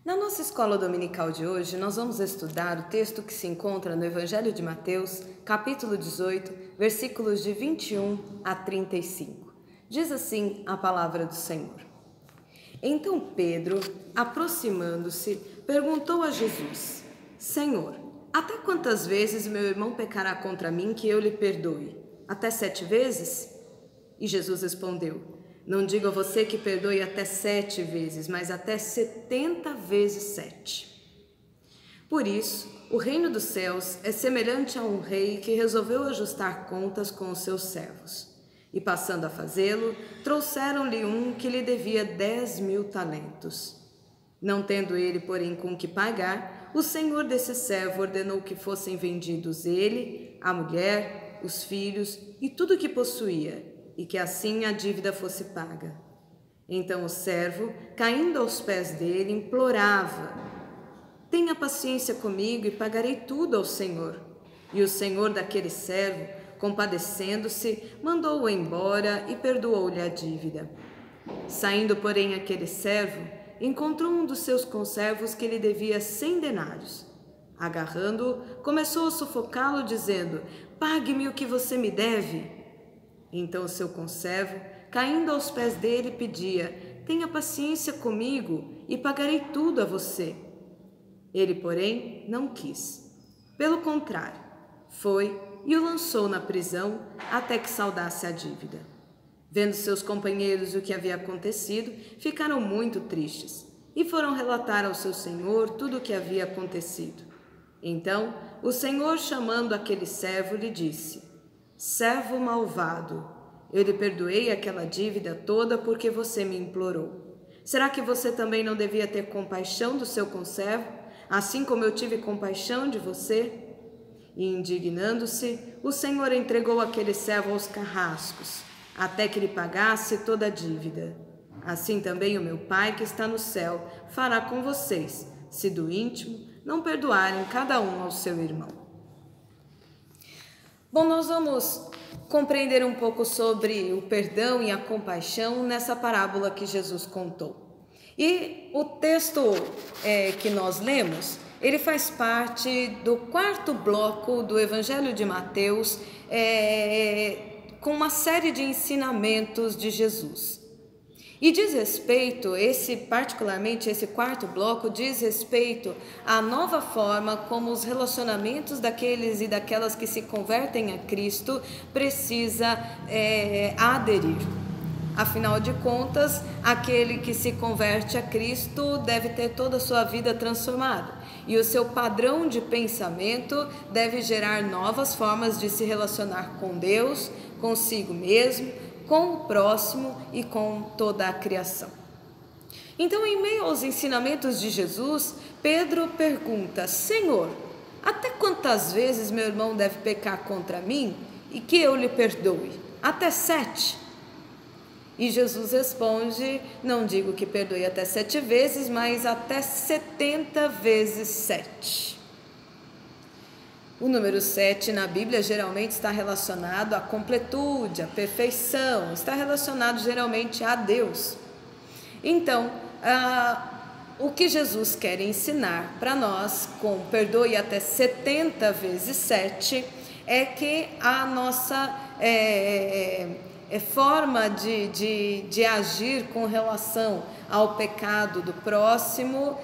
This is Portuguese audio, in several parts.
Na nossa escola dominical de hoje, nós vamos estudar o texto que se encontra no Evangelho de Mateus, capítulo 18, versículos de 21 a 35. Diz assim a palavra do Senhor. Então Pedro, aproximando-se, perguntou a Jesus: Senhor, até quantas vezes meu irmão pecará contra mim que eu lhe perdoe? Até 7 vezes? E Jesus respondeu: Não digo a você que perdoe até 7 vezes, mas até 70 vezes 7. Por isso, o reino dos céus é semelhante a um rei que resolveu ajustar contas com os seus servos. E passando a fazê-lo, trouxeram-lhe um que lhe devia 10.000 talentos. Não tendo ele, porém, com que pagar, o senhor desse servo ordenou que fossem vendidos ele, a mulher, os filhos e tudo o que possuía, e que assim a dívida fosse paga. Então o servo, caindo aos pés dele, implorava: Tenha paciência comigo e pagarei tudo ao senhor. E o senhor daquele servo, compadecendo-se, mandou-o embora e perdoou-lhe a dívida. Saindo, porém, aquele servo, encontrou um dos seus conservos que lhe devia 100 denários. Agarrando-o, começou a sufocá-lo, dizendo: Pague-me o que você me deve. Então o seu conservo, caindo aos pés dele, pedia: Tenha paciência comigo e pagarei tudo a você. Ele, porém, não quis. Pelo contrário, foi e o lançou na prisão até que saldasse a dívida. Vendo seus companheiros o que havia acontecido, ficaram muito tristes e foram relatar ao seu senhor tudo o que havia acontecido. Então o senhor, chamando aquele servo, lhe disse: Servo malvado, eu lhe perdoei aquela dívida toda porque você me implorou. Será que você também não devia ter compaixão do seu conservo, assim como eu tive compaixão de você? E indignando-se, o Senhor entregou aquele servo aos carrascos, até que lhe pagasse toda a dívida. Assim também o meu Pai que está no céu fará com vocês, se do íntimo não perdoarem cada um ao seu irmão. Bom, nós vamos compreender um pouco sobre o perdão e a compaixão nessa parábola que Jesus contou. E o texto que nós lemos, ele faz parte do 4º bloco do Evangelho de Mateus, com uma série de ensinamentos de Jesus. E diz respeito, particularmente esse 4º bloco, diz respeito à nova forma como os relacionamentos daqueles e daquelas que se convertem a Cristo precisa aderir. Afinal de contas, aquele que se converte a Cristo deve ter toda a sua vida transformada. E o seu padrão de pensamento deve gerar novas formas de se relacionar com Deus, consigo mesmo, com o próximo e com toda a criação. Então, em meio aos ensinamentos de Jesus, Pedro pergunta: Senhor, até quantas vezes meu irmão deve pecar contra mim e que eu lhe perdoe? Até 7? E Jesus responde: Não digo que perdoe até 7 vezes, mas até 70 vezes 7. O número 7 na Bíblia geralmente está relacionado à completude, à perfeição, está relacionado geralmente a Deus. Então, o que Jesus quer ensinar para nós, com perdoe até 70 vezes 7, é que a nossa forma de agir com relação ao pecado do próximo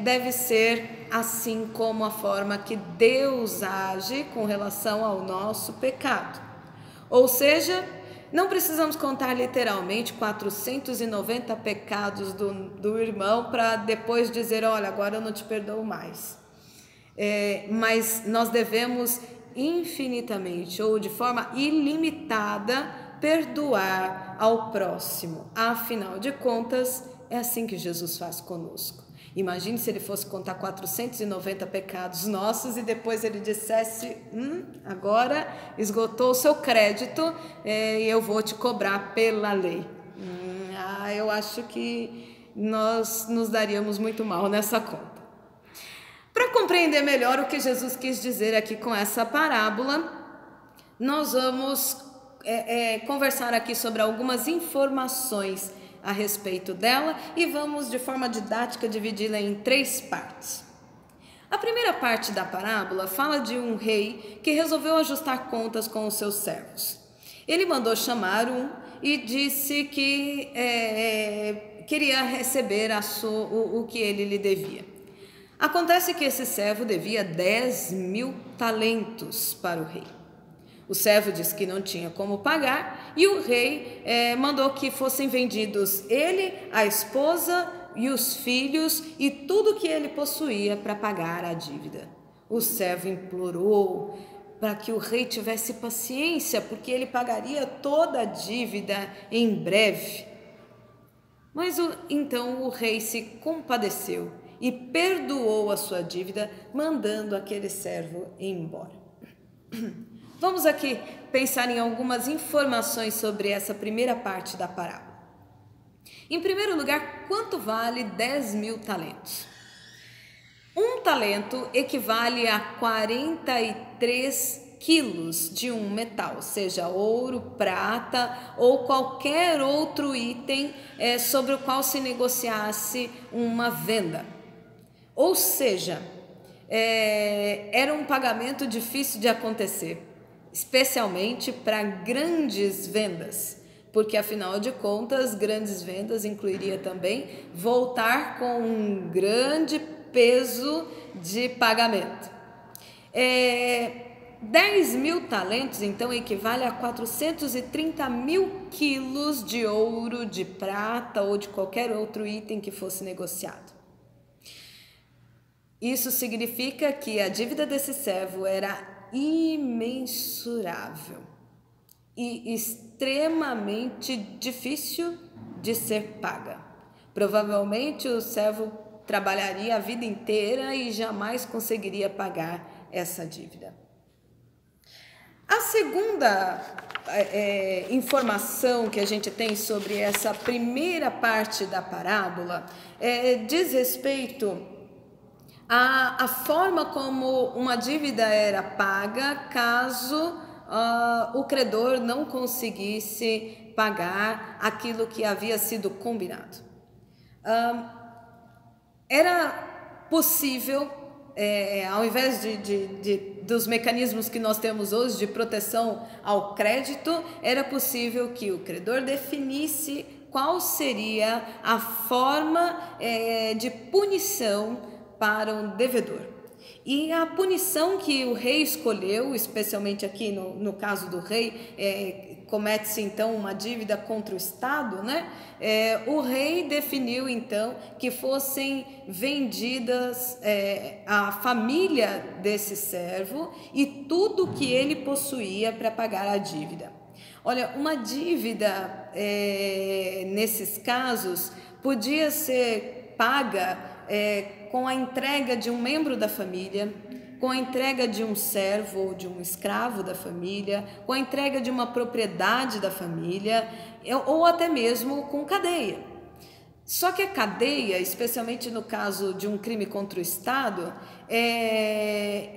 deve ser assim como a forma que Deus age com relação ao nosso pecado. Ou seja, não precisamos contar literalmente 490 pecados do irmão para depois dizer: olha, agora eu não te perdoo mais. Mas nós devemos infinitamente ou de forma ilimitada perdoar ao próximo. Afinal de contas, é assim que Jesus faz conosco. Imagine se ele fosse contar 490 pecados nossos e depois ele dissesse: agora esgotou o seu crédito e eu vou te cobrar pela lei. Eu acho que nós nos daríamos muito mal nessa conta. Para compreender melhor o que Jesus quis dizer aqui com essa parábola, nós vamos conversar aqui sobre algumas informações a respeito dela e vamos, de forma didática, dividi-la em 3 partes. A primeira parte da parábola fala de um rei que resolveu ajustar contas com os seus servos. Ele mandou chamar um e disse que queria receber o que ele lhe devia. Acontece que esse servo devia 10.000 talentos para o rei. O servo disse que não tinha como pagar e o rei mandou que fossem vendidos ele, a esposa e os filhos e tudo que ele possuía para pagar a dívida. O servo implorou para que o rei tivesse paciência, porque ele pagaria toda a dívida em breve. Mas então o rei se compadeceu e perdoou a sua dívida, mandando aquele servo embora. Vamos aqui pensar em algumas informações sobre essa primeira parte da parábola. Em primeiro lugar, quanto vale 10.000 talentos? Um talento equivale a 43 quilos de um metal, seja ouro, prata ou qualquer outro item sobre o qual se negociasse uma venda. Ou seja, era um pagamento difícil de acontecer, especialmente para grandes vendas, porque afinal de contas, grandes vendas incluiria também voltar com um grande peso de pagamento. 10.000 talentos, então, equivale a 430.000 quilos de ouro, de prata ou de qualquer outro item que fosse negociado. Isso significa que a dívida desse servo era imensurável e extremamente difícil de ser paga. Provavelmente o servo trabalharia a vida inteira e jamais conseguiria pagar essa dívida. A segunda informação que a gente tem sobre essa primeira parte da parábola diz respeito à forma como uma dívida era paga caso o credor não conseguisse pagar aquilo que havia sido combinado. Era possível, ao invés dos mecanismos que nós temos hoje de proteção ao crédito, era possível que o credor definisse qual seria a forma de punição para um devedor. E a punição que o rei escolheu, especialmente aqui no caso do rei, comete-se então uma dívida contra o Estado, né? O rei definiu então que fossem vendidas a família desse servo e tudo que ele possuía para pagar a dívida. Olha, uma dívida nesses casos podia ser paga com a entrega de um membro da família, com a entrega de um servo ou de um escravo da família, com a entrega de uma propriedade da família, ou até mesmo com cadeia. Só que a cadeia, especialmente no caso de um crime contra o Estado,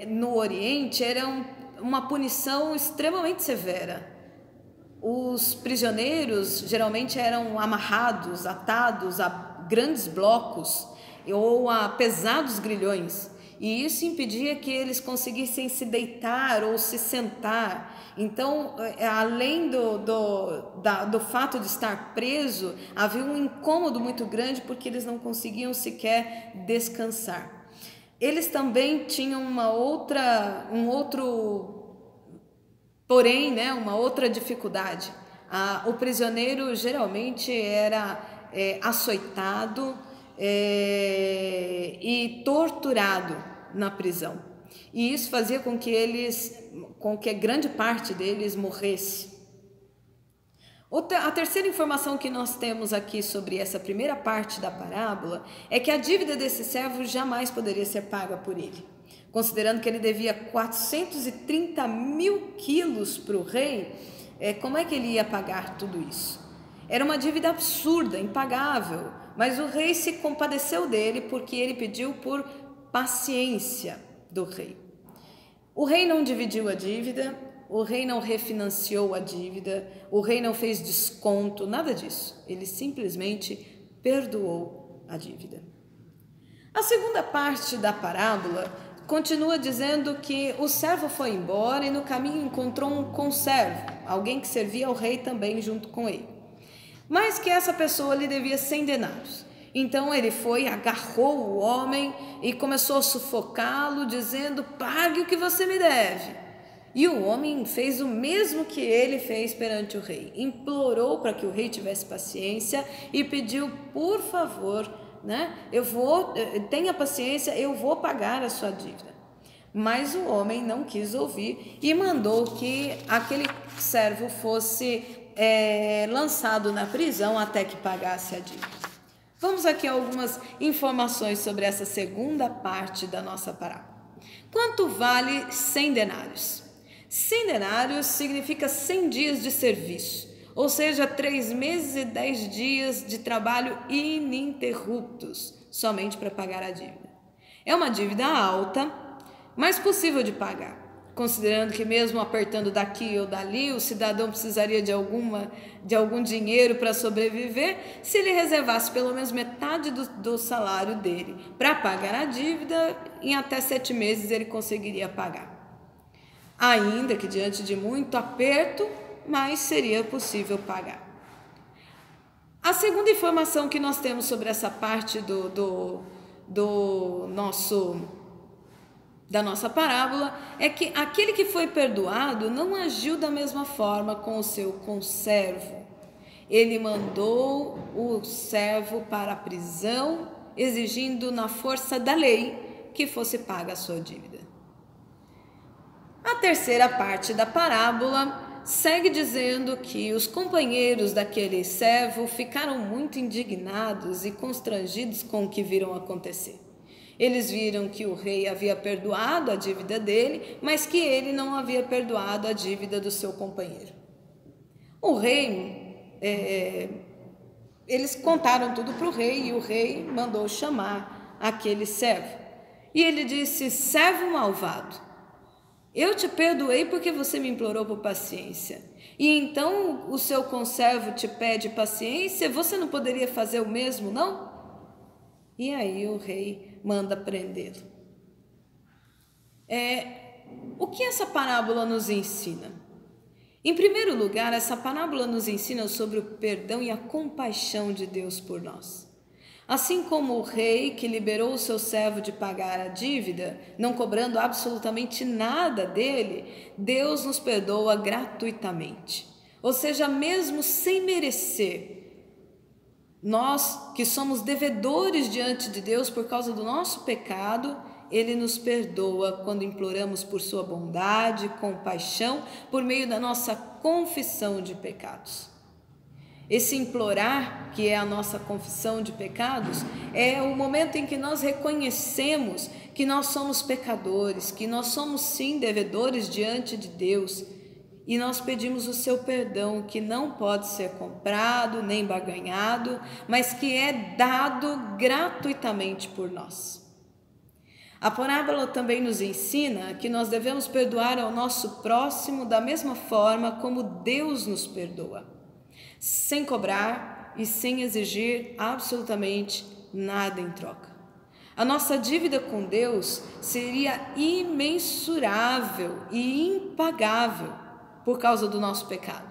no Oriente, era uma punição extremamente severa. Os prisioneiros geralmente eram amarrados, atados a grandes blocos ou a pesados grilhões, e isso impedia que eles conseguissem se deitar ou se sentar. Então, além do fato de estar preso, havia um incômodo muito grande porque eles não conseguiam sequer descansar. Eles também tinham uma outra dificuldade. O prisioneiro geralmente era açoitado e torturado na prisão, e isso fazia com que grande parte deles morresse. A terceira informação que nós temos aqui sobre essa primeira parte da parábola é que a dívida desse servo jamais poderia ser paga por ele. Considerando que ele devia 430.000 quilos para o rei, como é que ele ia pagar tudo isso? Era uma dívida absurda, impagável, mas o rei se compadeceu dele porque ele pediu por paciência do rei. O rei não dividiu a dívida, o rei não refinanciou a dívida, o rei não fez desconto, nada disso. Ele simplesmente perdoou a dívida. A segunda parte da parábola continua dizendo que o servo foi embora e no caminho encontrou um conservo, alguém que servia ao rei também junto com ele, mas que essa pessoa lhe devia 100 denários. Então ele foi, agarrou o homem e começou a sufocá-lo, dizendo: pague o que você me deve. E o homem fez o mesmo que ele fez perante o rei, implorou para que o rei tivesse paciência e pediu: por favor, tenha paciência, eu vou pagar a sua dívida. Mas o homem não quis ouvir e mandou que aquele servo fosse lançado na prisão até que pagasse a dívida. Vamos aqui a algumas informações sobre essa segunda parte da nossa parábola. Quanto vale 100 denários? 100 denários significa 100 dias de serviço, ou seja, 3 meses e 10 dias de trabalho ininterruptos, somente para pagar a dívida. É uma dívida alta, mas possível de pagar, considerando que mesmo apertando daqui ou dali, o cidadão precisaria de algum dinheiro para sobreviver. Se ele reservasse pelo menos metade do salário dele para pagar a dívida, em até 7 meses ele conseguiria pagar. Ainda que diante de muito aperto, mas seria possível pagar. A segunda informação que nós temos sobre essa parte da nossa parábola é que aquele que foi perdoado não agiu da mesma forma com o seu conservo. Ele mandou o servo para a prisão, exigindo na força da lei que fosse paga a sua dívida. A terceira parte da parábola segue dizendo que os companheiros daquele servo ficaram muito indignados e constrangidos com o que viram acontecer. Eles viram que o rei havia perdoado a dívida dele, mas que ele não havia perdoado a dívida do seu companheiro. O rei, eles contaram tudo para o rei e o rei mandou chamar aquele servo. E ele disse: servo malvado, eu te perdoei porque você me implorou por paciência. E então o seu conservo te pede paciência, você não poderia fazer o mesmo, não? E aí o rei manda prendê-lo. O que essa parábola nos ensina? Em primeiro lugar, essa parábola nos ensina sobre o perdão e a compaixão de Deus por nós. Assim como o rei que liberou o seu servo de pagar a dívida, não cobrando absolutamente nada dele, Deus nos perdoa gratuitamente. Ou seja, mesmo sem merecer, nós que somos devedores diante de Deus por causa do nosso pecado, Ele nos perdoa quando imploramos por sua bondade, compaixão, por meio da nossa confissão de pecados. Esse implorar, que é a nossa confissão de pecados, é o momento em que nós reconhecemos que nós somos pecadores, que nós somos sim devedores diante de Deus, e nós pedimos o seu perdão, que não pode ser comprado nem barganhado, mas que é dado gratuitamente por nós. A parábola também nos ensina que nós devemos perdoar ao nosso próximo da mesma forma como Deus nos perdoa, sem cobrar e sem exigir absolutamente nada em troca. A nossa dívida com Deus seria imensurável e impagável por causa do nosso pecado.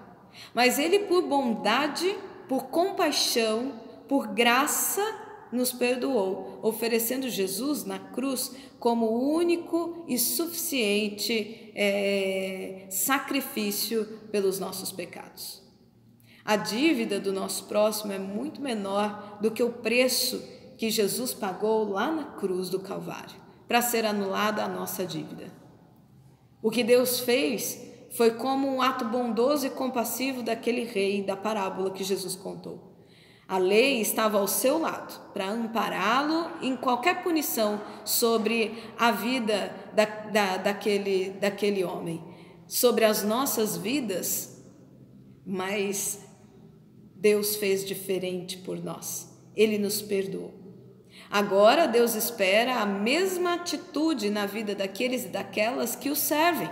Mas Ele, por bondade, por compaixão, por graça, nos perdoou, oferecendo Jesus na cruz como o único e suficiente sacrifício pelos nossos pecados. A dívida do nosso próximo é muito menor do que o preço que Jesus pagou lá na cruz do Calvário, para ser anulada a nossa dívida. O que Deus fez foi como um ato bondoso e compassivo daquele rei da parábola que Jesus contou. A lei estava ao seu lado para ampará-lo em qualquer punição sobre a vida daquele homem, sobre as nossas vidas, mas Deus fez diferente por nós. Ele nos perdoou. Agora Deus espera a mesma atitude na vida daqueles e daquelas que o servem.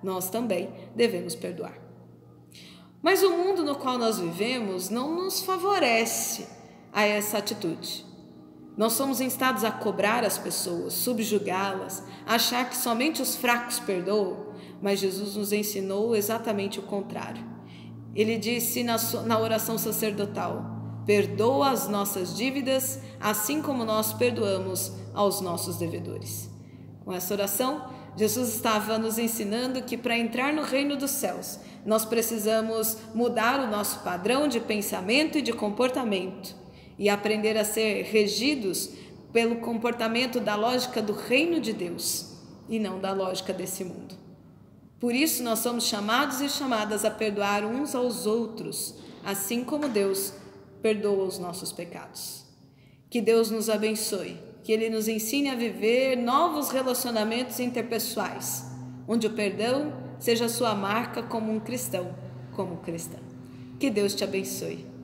nós também devemos perdoar. Mas o mundo no qual nós vivemos não nos favorece a essa atitude. Nós somos instados a cobrar as pessoas, subjugá-las, achar que somente os fracos perdoam, mas Jesus nos ensinou exatamente o contrário. Ele disse na oração sacerdotal: perdoa as nossas dívidas, assim como nós perdoamos aos nossos devedores. Com essa oração, Jesus estava nos ensinando que para entrar no reino dos céus, nós precisamos mudar o nosso padrão de pensamento e de comportamento e aprender a ser regidos pelo comportamento da lógica do reino de Deus e não da lógica desse mundo. Por isso nós somos chamados e chamadas a perdoar uns aos outros, assim como Deus perdoa os nossos pecados. Que Deus nos abençoe, que Ele nos ensine a viver novos relacionamentos interpessoais, onde o perdão seja a sua marca como um cristão, como cristã. Que Deus te abençoe.